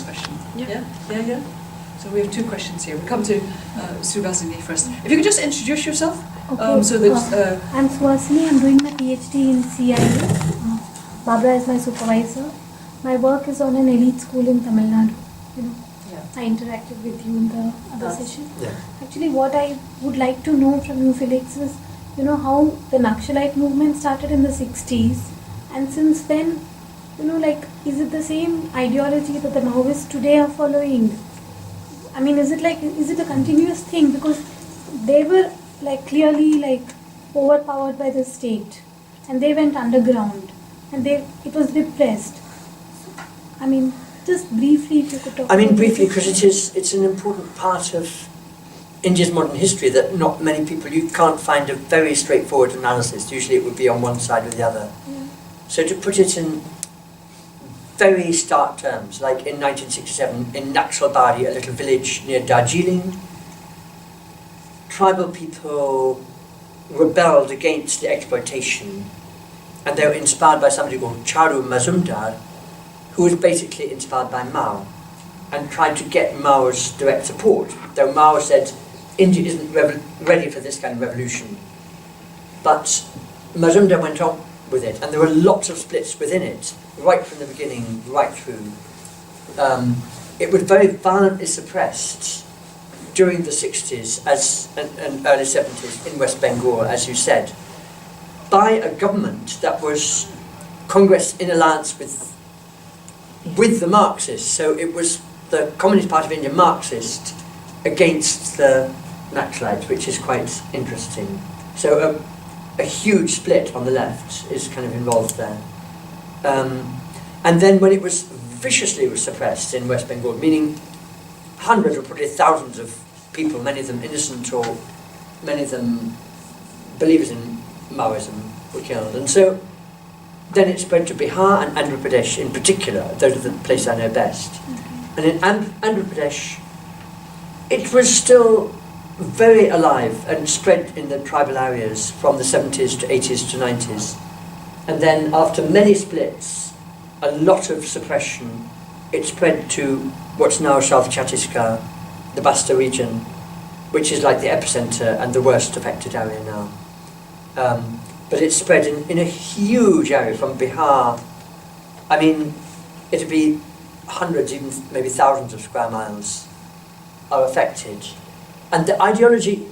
question. Yeah. Yeah. So we have two questions here. We come to Suhasini first. If you could just introduce yourself. Okay. I'm Suhasini. I'm doing my PhD in CIA. Barbara is my supervisor. My work is on an elite school in Tamil Nadu. I interacted with you in the other session. Yeah. Actually, what I would like to know from you, Felix, is how the Naxalite movement started in the 60s, and since then, is it the same ideology that the Maoists today are following? I mean, is it a continuous thing? Because they were clearly overpowered by the state, and they went underground, and it was repressed. I mean, just briefly, if you could talk. Briefly, because it's an important part of India's modern history that not many people, you can't find a very straightforward analysis. Usually it would be on one side or the other. Yeah. So to put it in very stark terms, like in 1967 in Naxalbari, a little village near Darjeeling, tribal people rebelled against the exploitation, and they were inspired by somebody called Charu Mazumdar, who was basically inspired by Mao and tried to get Mao's direct support, though Mao said India isn't ready for this kind of revolution. But Mazumdar went on with it, and there were lots of splits within it, right from the beginning, right through. It was very violently suppressed during the 60s and early 70s in West Bengal, as you said, by a government that was Congress in alliance with the Marxists. So it was the Communist Party of India Marxist against the Naxalites, which is quite interesting. So a huge split on the left is kind of involved there. And then when it was viciously suppressed in West Bengal, meaning hundreds or probably thousands of people, many of them innocent or many of them believers in Maoism, were killed. And so then it spread to Bihar and Andhra Pradesh in particular. Those are the places I know best. Okay. And in Andhra Pradesh, it was still very alive and spread in the tribal areas from the 70s to 80s to 90s. And then after many splits, a lot of suppression, it spread to what's now South Chhattisgarh, the Basta region, which is like the epicenter and the worst affected area now. But it spread in a huge area from Bihar. I mean, it'd be hundreds, even maybe thousands of square miles are affected. And the ideology,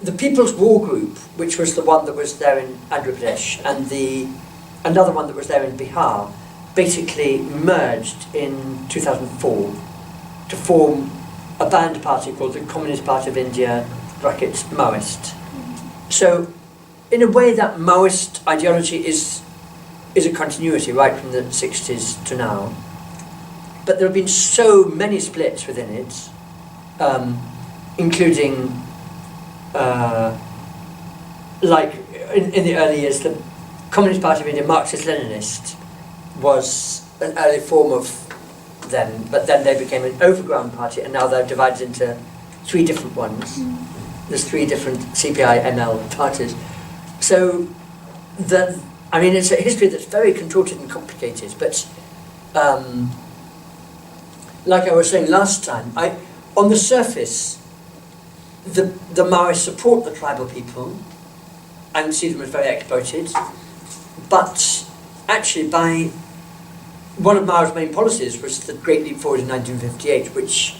the People's War Group, which was the one that was there in Andhra Pradesh, and another one that was there in Bihar, basically merged in 2004 to form a banned party called the Communist Party of India, brackets Maoist. So, in a way, that Maoist ideology is a continuity right from the 60s to now. But there have been so many splits within it, including, like in the early years, the Communist Party of India, Marxist-Leninist, was an early form of them, but then they became an overground party, and now they're divided into three different ones. There's three different CPI-ML parties. So, it's a history that's very contorted and complicated, but like I was saying last time, on the surface, the Maoists support the tribal people and see them as very exploited, but actually one of Mao's main policies was the Great Leap Forward in 1958, which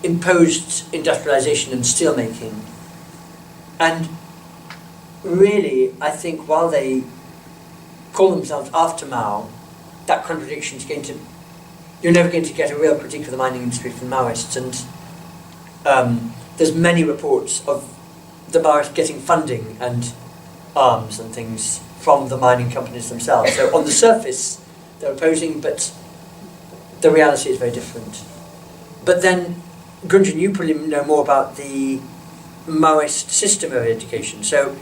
imposed industrialization and steelmaking. And really, I think while they call themselves after Mao, that contradiction is you're never going to get a real critique of the mining industry from Maoists. And there's many reports of the Maoists getting funding and arms and things from the mining companies themselves. So on the surface, they're opposing, but the reality is very different. But then, Gunjan, you probably know more about the Maoist system of education. So,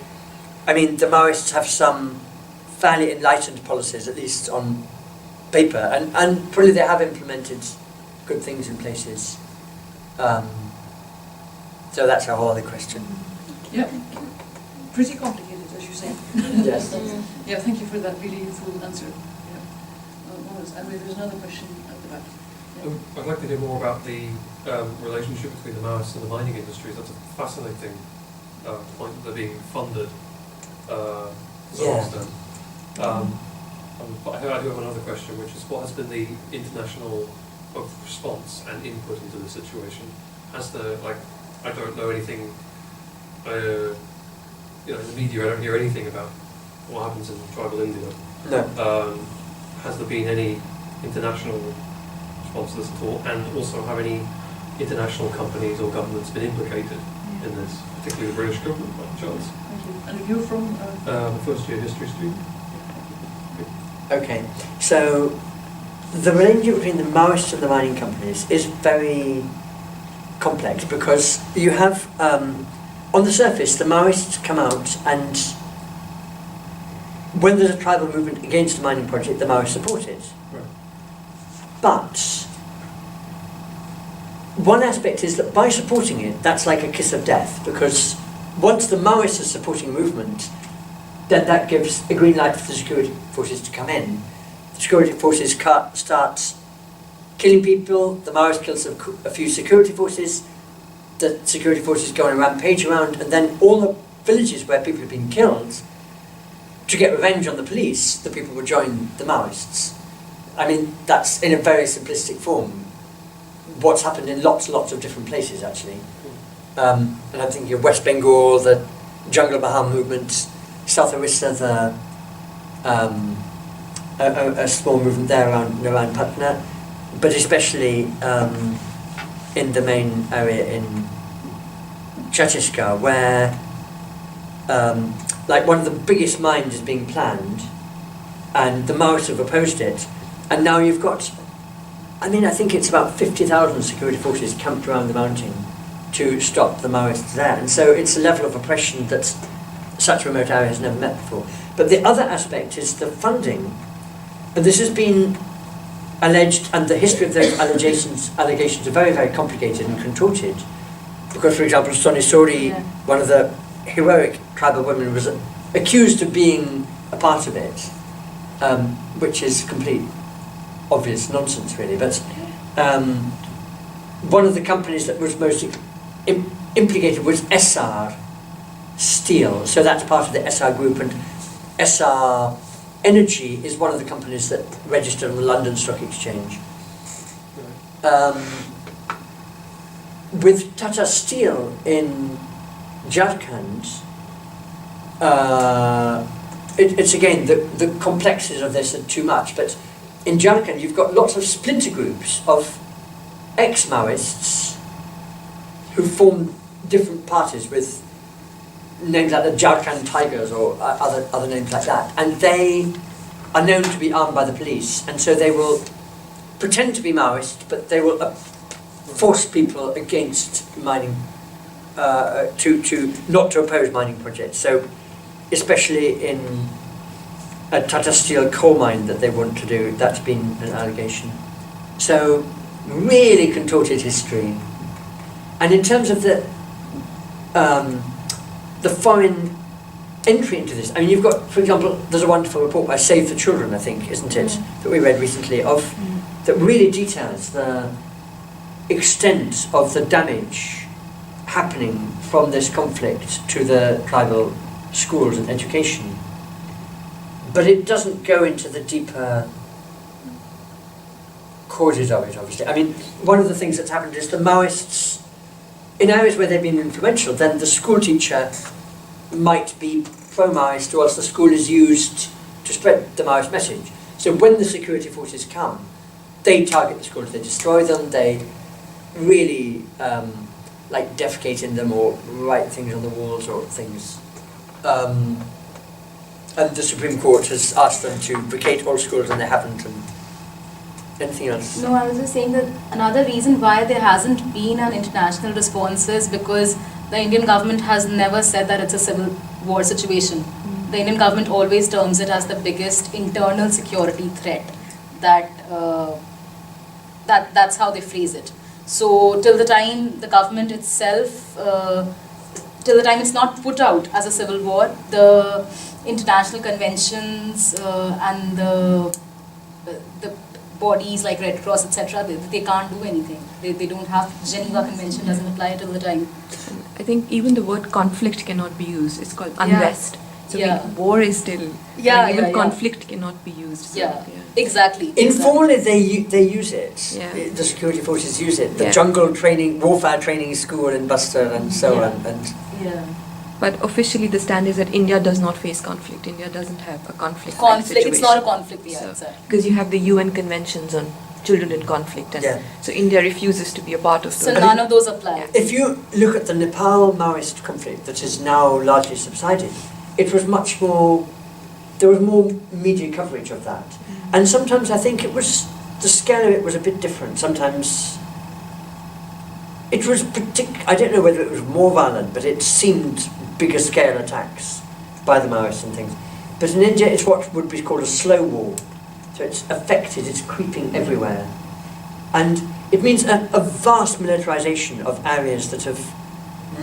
the Maoists have some fairly enlightened policies, at least on paper, and probably they have implemented good things in places. So that's a whole other question. Yeah, pretty complicated, as you say. Yes. Yeah, thank you for that really full answer. Yeah. And there's another question at the back. I'd like to hear more about the relationship between the Maoists and the mining industries. That's a fascinating point that they're being funded to some extent. But I do have another question, which is what has been the international response and input into the situation? Has the, I don't know anything, in the media I don't hear anything about what happens in tribal India. No. Has there been any international response to this at all? And also, have any international companies or governments been implicated in this, particularly the British government, by chance? Thank you. And you're from? I'm a first year history student. Okay, so the relationship between the Maoists and the mining companies is very complex because you have, on the surface, the Maoists come out and when there's a tribal movement against a mining project, the Maoists support it. Right. But one aspect is that by supporting it, that's like a kiss of death because once the Maoists are supporting a movement, then that gives a green light for the security forces to come in. The security forces start killing people, the Maoists kills a few security forces, the security forces go on a rampage around, and then all the villages where people have been killed, to get revenge on the police, the people will join the Maoists. I mean, that's in a very simplistic form what's happened in lots and lots of different places, actually. And I'm thinking of West Bengal, the Jungle Baham movement, South Orissa, a small movement there around Patna, but especially in the main area in Chhattisgarh, where one of the biggest mines is being planned, and the Maoists have opposed it, and now you've got, I think it's about 50,000 security forces camped around the mountain to stop the Maoists there, and so it's a level of oppression that such a remote area has never met before. But the other aspect is the funding, and this has been alleged, and the history of those allegations are very, very complicated and contorted. Because, for example, Soni Sori, one of the heroic tribal women, was accused of being a part of it, which is complete, obvious nonsense, really. But one of the companies that was most implicated was SR Steel, so that's part of the SR group, and SR Energy is one of the companies that registered on the London Stock Exchange. With Tata Steel in Jharkhand, it's again, the complexities of this are too much, but in Jharkhand you've got lots of splinter groups of ex-Maoists who form different parties with names like the Jharkhand Tigers or other names like that, and they are known to be armed by the police, and so they will pretend to be Maoist, but they will force people against mining, to not to oppose mining projects. So, especially in a Tata Steel coal mine that they want to do, that's been an allegation. So, really contorted history. And in terms of the foreign entry into this, you've got, for example, there's a wonderful report by Save the Children, I think, isn't it, that we read recently, that really details the extent of the damage happening from this conflict to the tribal schools and education. But it doesn't go into the deeper causes of it, obviously. One of the things that's happened is the Maoists, in areas where they've been influential, then the school teacher might be pro-Maoist, or else the school is used to spread the Maoist message. So when the security forces come, they target the schools, they destroy them, they really defecate in them or write things on the walls or things. And the Supreme Court has asked them to vacate all schools, and they haven't. And anything else? No, I was just saying that another reason why there hasn't been an international response is because the Indian government has never said that it's a civil war situation. The Indian government always terms it as the biggest internal security threat. That's how they phrase it. So till the time the government itself, till the time it's not put out as a civil war, the international conventions and the bodies like Red Cross, etc., they can't do anything. They don't have, Geneva Convention doesn't apply till the time. I think even the word conflict cannot be used. It's called unrest. So Yeah. war is still, even conflict cannot be used. So, Exactly. Informally, they use it. Yeah. The security forces use it. The Yeah. jungle training, warfare training school in Buster and so Yeah. on. And Yeah. But officially the stand is that India does not face conflict. India doesn't have a conflict. Conflict, it's not a conflict, yeah, So, exactly. because you have the UN conventions on children in conflict, and Yeah. so India refuses to be a part of So those. none of those apply. if you look at the Nepal Maoist conflict that is now largely subsided, it was much more, there was more media coverage of that. And sometimes I think it was, the scale of it was a bit different. Sometimes it was I don't know whether it was more violent, but it seemed bigger scale attacks by the Maoists and things. But in India it's what would be called a slow war. So it's affected, it's creeping everywhere. And it means a vast militarization of areas that have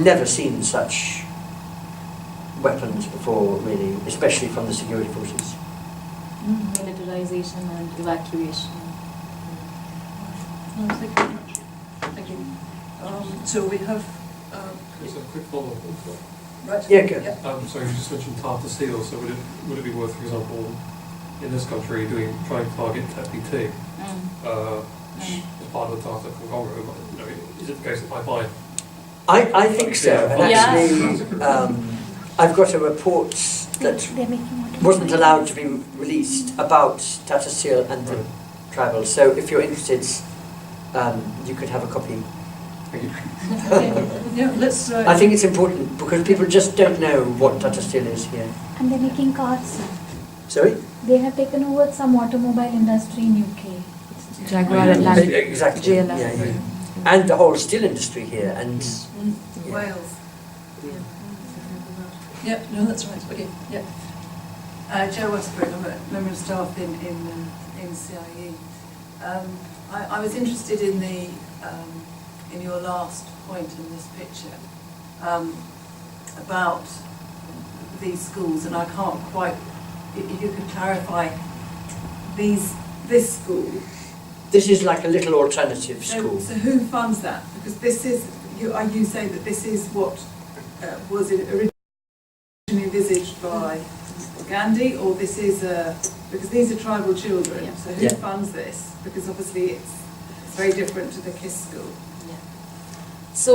never seen such weapons before, really, especially from the security forces. Militarization and evacuation. No, thank you very much. Thank you. So we have, Just a quick follow-up. right? Yeah, go. So you just mentioned Tata Steel, so would it be worth, for example, in this country trying to target TEPT as part of the Tata conglomerate? You know, is it the case that I buy? I think so, and Yeah. actually I've got a report that They're making what wasn't allowed to be released about Tata Steel and the tribal. So if you're interested, you could have a copy. Thank you. Yeah, let's. I think it's important because people just don't know what Tata Steel is here. And they're making cars. Sorry? They have taken over some automobile industry in UK. Jaguar and Land Exactly. JLR. Yeah, yeah. And the whole steel industry here. And yeah. Wales. Yeah, no, that's right. Okay, yeah. Jo Westbrook, I'm a member of staff in CIE. I was interested in in your last point in this picture about these schools, and I can't quite. If you could clarify this school. This is like a little alternative school. So who funds that? Because this is you say that this is what was originally envisaged by Gandhi, or this is because these are tribal children. Yeah. So who Yeah. funds this? Because obviously it's very different to the KISS school. So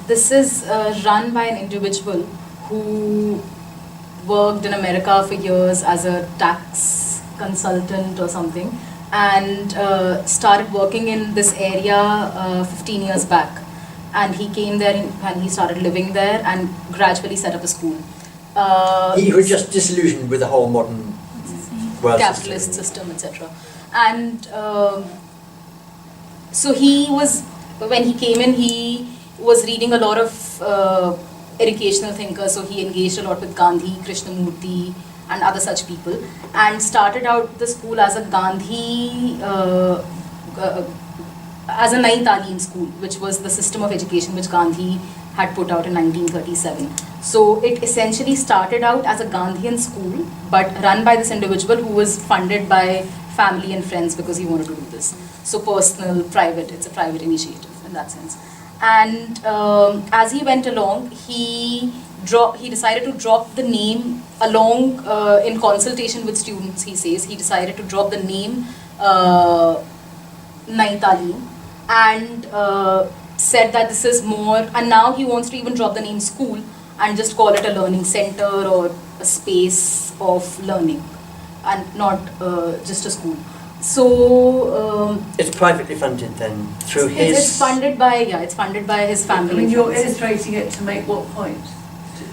this is run by an individual who worked in America for years as a tax consultant or something, and started working in this area 15 years back. And he came there and he started living there and gradually set up a school. He was just disillusioned with the whole modern world capitalist system, etc. And so when he came in, he was reading a lot of educational thinkers, so he engaged a lot with Gandhi, Krishnamurti and other such people, and started out the school as a Gandhi, as a Nai Talim school, which was the system of education which Gandhi had put out in 1937. So it essentially started out as a Gandhian school, but run by this individual who was funded by family and friends because he wanted to do this. So personal, private, it's a private initiative in that sense. And as he went along, he decided to drop the name along in consultation with students. He says he decided to drop the name Nai Talim and said that this is more, and now he wants to even drop the name school and just call it a learning center or a space of learning and not just a school. So It's privately funded then through his. it's funded by his family. I mean, and you're friends. illustrating it to make what point?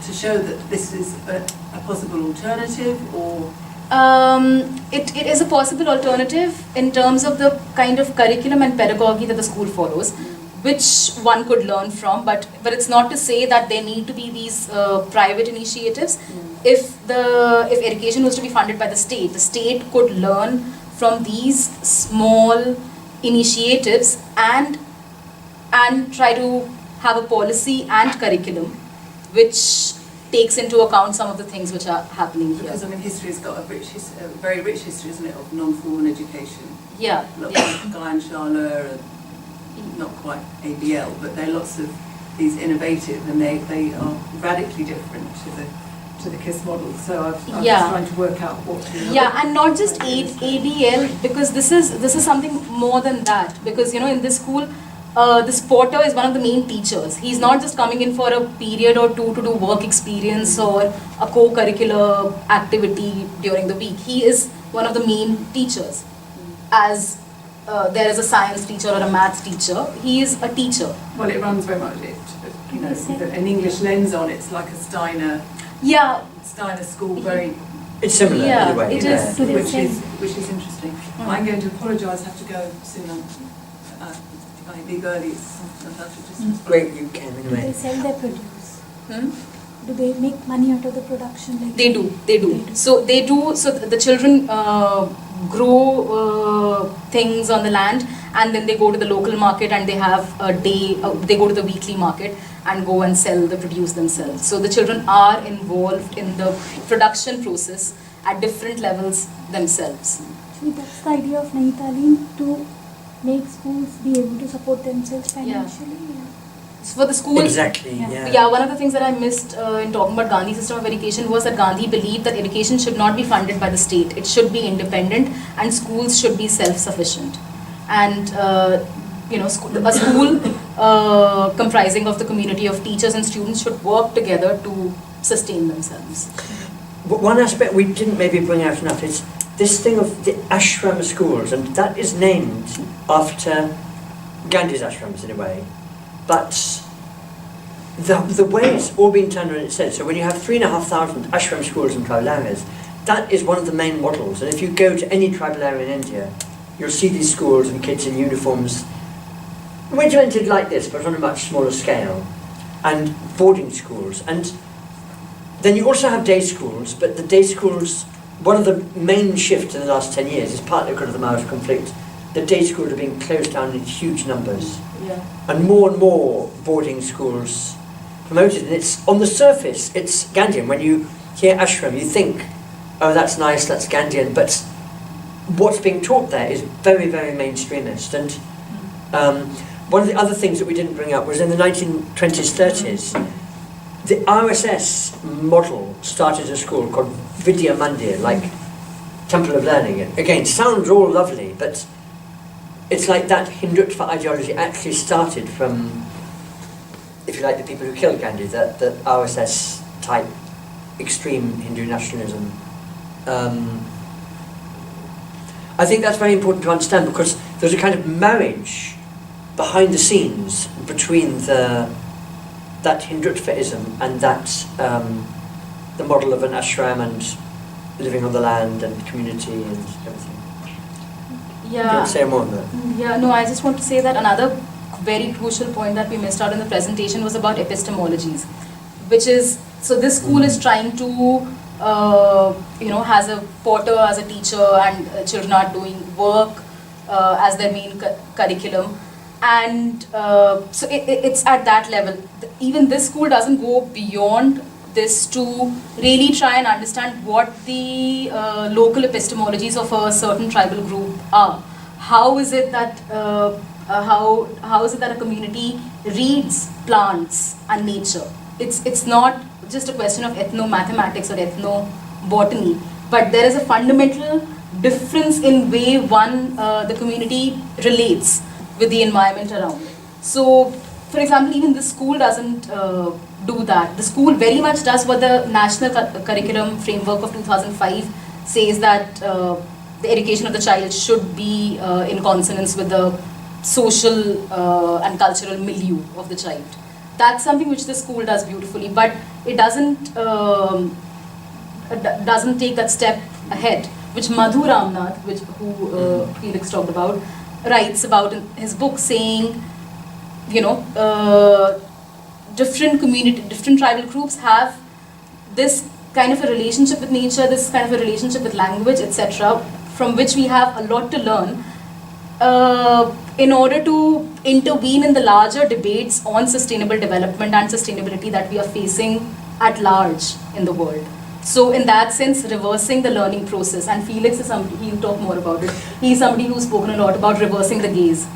To show that this is a possible alternative, or It is a possible alternative in terms of the kind of curriculum and pedagogy that the school follows, which one could learn from, but it's not to say that there need to be these private initiatives. If education was to be funded by the state could learn from these small initiatives and try to have a policy and curriculum which takes into account some of the things which are happening here. Because I mean, history's got a very rich history, isn't it, of non-formal education. Yeah, Lots yeah. of Guy and Charlotte, and not quite ABL, but there are lots of these innovative, and they are radically different to the KISS model. So I'm Yeah. just trying to work out what. Yeah, and not just ABL, because this is something more than that. Because in this school, this porter is one of the main teachers. He's not just coming in for a period or two to do work experience or a co-curricular activity during the week. He is one of the main teachers. As there is a science teacher or a maths teacher, he is a teacher. Well, it runs very much, with an English lens on it. It's like a Steiner school, very. It's similar Yeah, in a way. it yeah. is. Which is interesting. I'm going to apologise. I have to go soon. I leave early. It's Great, you can Do they anyway. sell their produce? Hmm? Do they make money out of the production? Like They do. So the children grow things on the land, and then they go to the local market, and they have a day. They go to the weekly market and go and sell the produce themselves. So the children are involved in the production process at different levels themselves. Actually, that's the idea of Nahi Taaleem, to make schools be able to support themselves financially. So for the school, Exactly, Yeah. yeah. one of the things that I missed in talking about Gandhi's system of education was that Gandhi believed that education should not be funded by the state. It should be independent, and schools should be self-sufficient. And a school comprising of the community of teachers and students should work together to sustain themselves. But one aspect we didn't maybe bring out enough is this thing of the ashram schools, and that is named after Gandhi's ashrams in a way. But the way it's all been turned on its head, so when you have 3,500 ashram schools in tribal areas, that is one of the main models. And if you go to any tribal area in India, you'll see these schools and kids in uniforms, regimented like this, but on a much smaller scale, and boarding schools. And then you also have day schools, but the day schools, one of the main shifts in the last 10 years is partly because of the Maoist conflict. The day schools are being closed down in huge numbers. Yeah. And more boarding schools promoted. And it's, on the surface, it's Gandhian. When you hear ashram, you think, oh, that's nice, that's Gandhian. But what's being taught there is very, very mainstreamist. And one of the other things that we didn't bring up was in the 1920s, 30s, the RSS model started a school called Vidya Mandir, like Temple of Learning. And again, sounds all lovely, but it's like that Hindutva ideology actually started from, if you like, the people who killed Gandhi, the RSS type extreme Hindu nationalism. I think that's very important to understand, because there's a kind of marriage behind the scenes between that Hindutvaism and that the model of an ashram and living on the land and community and everything. Do you want to say more on that? Yeah, no, I just want to say that another very crucial point that we missed out in the presentation was about epistemologies, which is, so this school is trying to, has a porter as a teacher, and children are doing work as their main curriculum. And so it's at that level. Even this school doesn't go beyond this to really try and understand what the local epistemologies of a certain tribal group are. How is it that how is it that a community reads plants and nature? It's not just a question of ethno-mathematics or ethno-botany, but there is a fundamental difference in way the community relates with the environment around it. So, for example, even the school doesn't do that. The school very much does what the National Curriculum Framework of 2005 says, that the education of the child should be in consonance with the social and cultural milieu of the child. That's something which the school does beautifully, but it doesn't take that step ahead, which Madhu Ramnath, who Felix talked about, writes about in his book, saying, different tribal groups have this kind of a relationship with nature, this kind of a relationship with language, etc., from which we have a lot to learn in order to intervene in the larger debates on sustainable development and sustainability that we are facing at large in the world. So in that sense, reversing the learning process, and Felix is somebody, he'll talk more about it, he's somebody who's spoken a lot about reversing the gaze.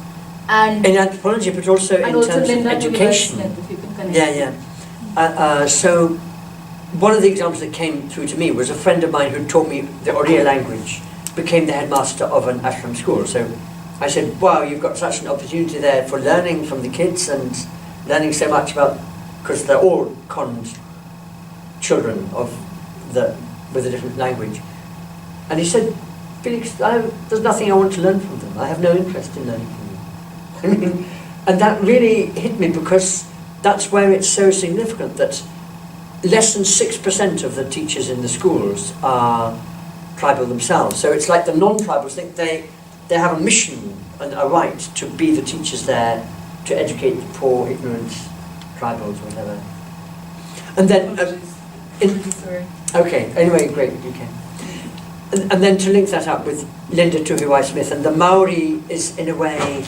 And In anthropology, but also in also terms Linda of education. Smith, if you can connect. So one of the examples that came through to me was a friend of mine who taught me the Oriya language, became the headmaster of an ashram school. So I said, wow, you've got such an opportunity there for learning from the kids and learning so much about, because they're all conned children with a different language. And he said, Felix, there's nothing I want to learn from them. I have no interest in learning from them. I mean, and that really hit me, because that's where it's so significant that less than 6% of the teachers in the schools are tribal themselves. So it's like the non-tribals think they have a mission and a right to be the teachers there, to educate the poor, ignorant tribals, whatever. And then, Sorry. okay, anyway, great, you can. And then to link that up with Linda Tuhiwai-Smith, and the Maori is, in a way,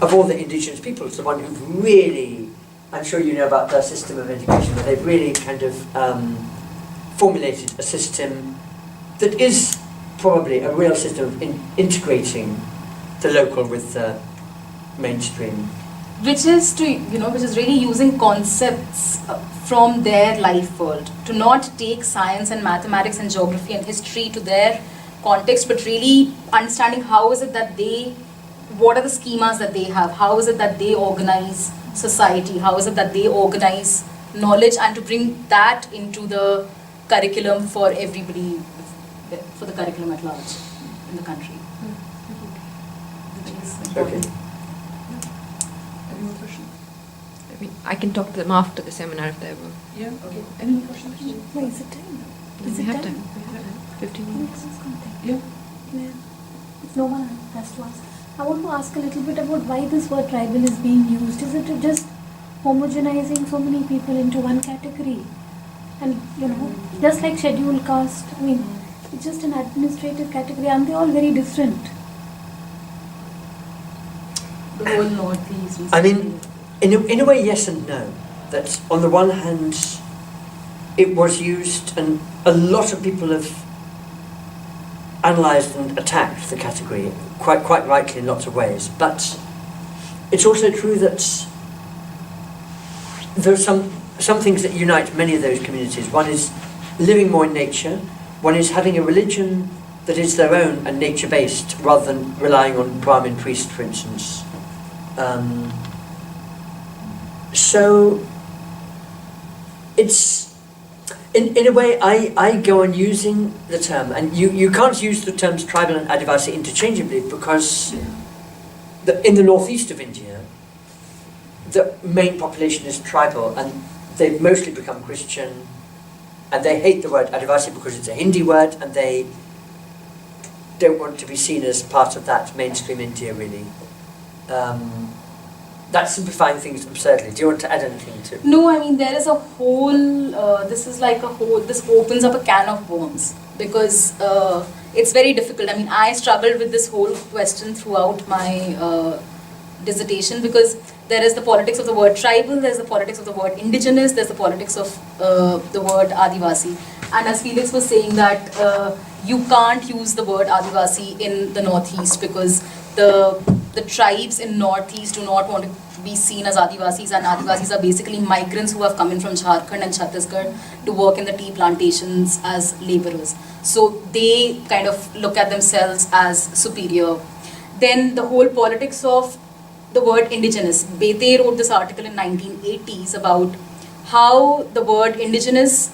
of all the indigenous peoples, the one who've really, I'm sure you know about their system of education, but they've really kind of formulated a system that is probably a real system of integrating the local with the mainstream. Which is really using concepts from their life world, to not take science and mathematics and geography and history to their context, but really understanding how is it that what are the schemas that they have, how is it that they organize society, how is it that they organize knowledge, and to bring that into the curriculum for everybody, for the curriculum at large in the country. Okay. Any more questions? I mean, I can talk to them after the seminar if they ever. Yeah, okay. Any more questions? No, is it time? Is We it have time? time. We have time. 15 minutes. Yeah. Yeah. If no one has to ask. I want to ask a little bit about why this word tribal is being used. Is it just homogenizing so many people into one category? And, just like scheduled caste, I mean, it's just an administrative category. Aren't they all very different? The whole Northeast. I mean, in a way, yes and no. That on the one hand, it was used, and a lot of people have analysed and attacked the category, quite rightly in lots of ways. But it's also true that there are some things that unite many of those communities. One is living more in nature. One is having a religion that is their own and nature-based, rather than relying on Brahmin priest, for instance. So it's, in a way, I go on using the term, and you can't use the terms tribal and Adivasi interchangeably, because in the northeast of India, the main population is tribal, and they've mostly become Christian, and they hate the word Adivasi because it's a Hindi word, and they don't want to be seen as part of that mainstream India, really. That's simplifying things absurdly. Do you want to add anything to? No, I mean, there is a whole, this opens up a can of worms, because it's very difficult. I mean, I struggled with this whole question throughout my dissertation, because there is the politics of the word tribal, there's the politics of the word indigenous, there's the politics of the word Adivasi. And as Felix was saying that you can't use the word Adivasi in the Northeast, because the tribes in Northeast do not want to be seen as Adivasis, and Adivasis are basically migrants who have come in from Jharkhand and Chhattisgarh to work in the tea plantations as laborers. So they kind of look at themselves as superior. Then the whole politics of the word indigenous. Bete wrote this article in 1980s about how the word indigenous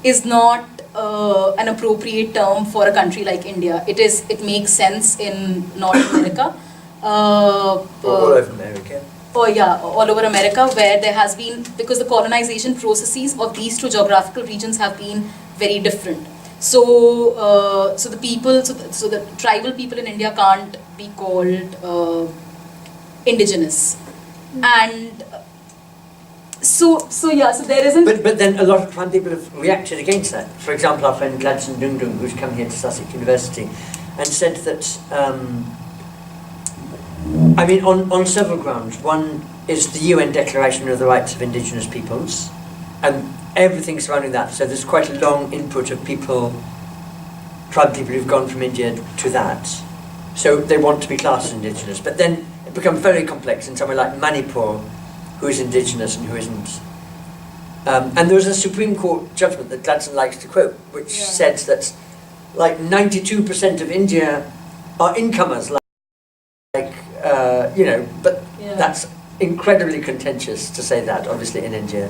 is not an appropriate term for a country like India. It makes sense in North America. All over America. All over America, where there has been, because the colonization processes of these two geographical regions have been very different. So, so the tribal people in India can't be called indigenous, and so there isn't. But then a lot of tribal people have reacted against that. For example, our friend Gladson Dungdung, who's come here to Sussex University, and said that. I mean, on several grounds. One is the UN Declaration of the Rights of Indigenous Peoples, and everything surrounding that. So there's quite a long input of people, tribal people who've gone from India to that. So they want to be classed as indigenous. But then it becomes very complex in somewhere like Manipur, who is indigenous and who isn't. And there was a Supreme Court judgment that Gladstone likes to quote, which said that like 92% of India are incomers, but that's incredibly contentious to say that, obviously, in India.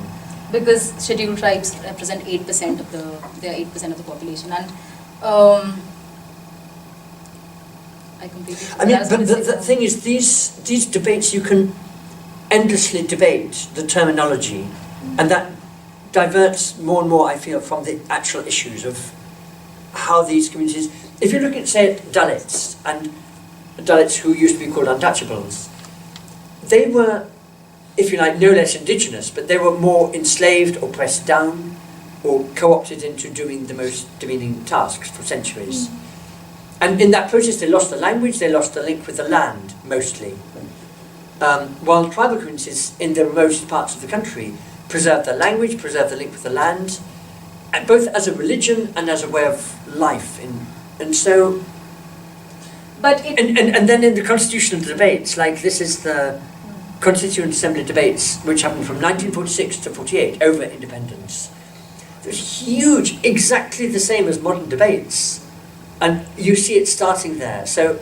Because scheduled tribes represent 8% of they are 8% of the population, and I completely. I mean, but the thing is, these debates, you can endlessly debate the terminology, and that diverts more and more, I feel, from the actual issues of how these communities. If you look at, say, Dalits, and Dalits who used to be called untouchables, they were, if you like, no less indigenous, but they were more enslaved or pressed down or co-opted into doing the most demeaning tasks for centuries. And in that process they lost the language, they lost the link with the land, mostly. While tribal communities in the remotest parts of the country preserved their language, preserved the link with the land, and both as a religion and as a way of life. And so... And then in the constitutional debates, like this is the Constituent Assembly debates, which happened from 1946 to 48 over independence. It was huge, exactly the same as modern debates. And you see it starting there. So,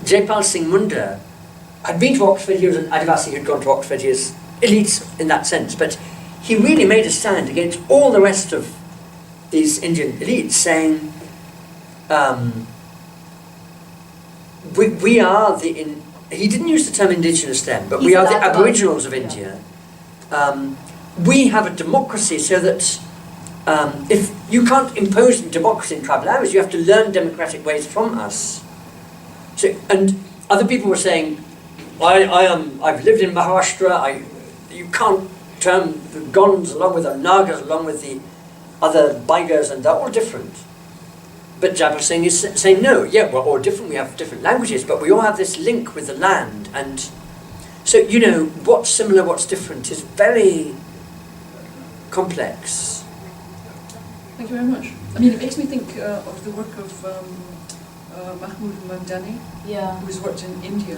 Jaipal Singh Munda had been to Oxford, he was an Adivasi who'd gone to Oxford, he was elite in that sense, but he really made a stand against all the rest of these Indian elites, saying, we are the... he didn't use the term indigenous then, but we are the Aboriginals of India. We have a democracy so that if you can't impose democracy in tribal areas, you have to learn democratic ways from us. So, and other people were saying, I've lived in Maharashtra, you can't term the Gonds along with the Nagas, along with the other Baigas, and they're all different. But Jaipal Singh is saying, no, yeah, we're all different, we have different languages, but we all have this link with the land. And so, you know, what's similar, what's different is very complex. Thank you very much. I mean, it makes me think of the work of Mahmood Mamdani, who has worked in India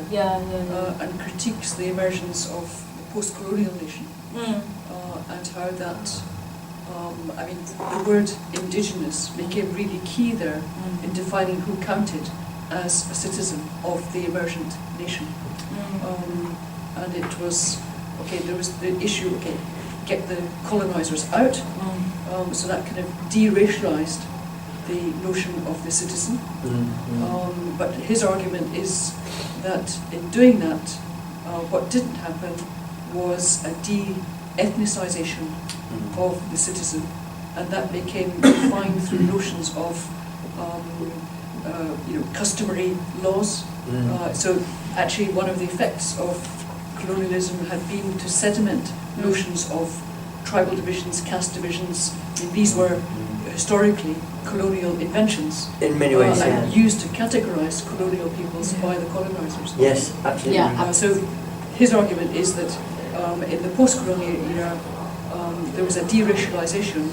and critiques the emergence of the post-colonial nation and how that, I mean, the word indigenous became really key there in defining who counted as a citizen of the emergent nation. And it was, okay, there was the issue, okay, get the colonisers out, so that kind of de-racialised the notion of the citizen. But his argument is that in doing that, what didn't happen was a de-ethnicisation of the citizen, and that became defined through notions of customary laws. So actually one of the effects of colonialism had been to sediment notions of tribal divisions, caste divisions. I mean, these were historically colonial inventions. In many ways, and used to categorise colonial peoples by the colonisers. Yes, absolutely. So his argument is that in the post-colonial era there was a de-racialisation,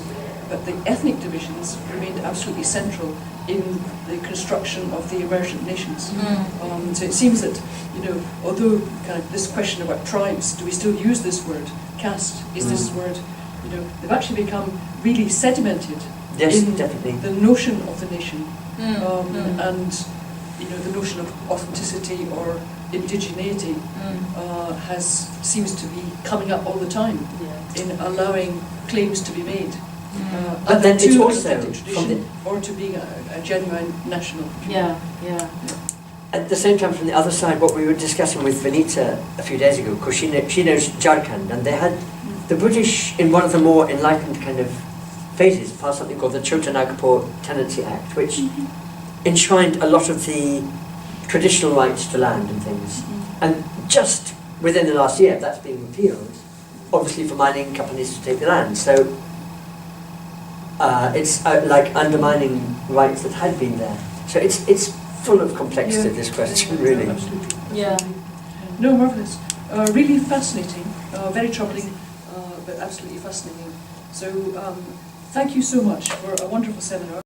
but the ethnic divisions remained absolutely central in the construction of the emergent nations. So it seems that, you know, although kind of this question about tribes, do we still use this word, caste, is this word, you know, they've actually become really sedimented in definitely. the notion of the nation, and, you know, the notion of authenticity or indigeneity seems to be coming up all the time in allowing claims to be made. But then it's also tradition or to being a genuine national. At the same time, from the other side, what we were discussing with Vanita a few days ago, because she knows Jharkhand, and they had the British in one of the more enlightened kind of phases passed something called the Chota Nagpur Tenancy Act, which enshrined a lot of the traditional rights to land and things. And just within the last year, that's being repealed, obviously for mining companies to take the land. So it's like undermining rights that had been there. So it's full of complexity, this question, really. Absolutely. No, marvellous. Really fascinating, very troubling but absolutely fascinating. So thank you so much for a wonderful seminar.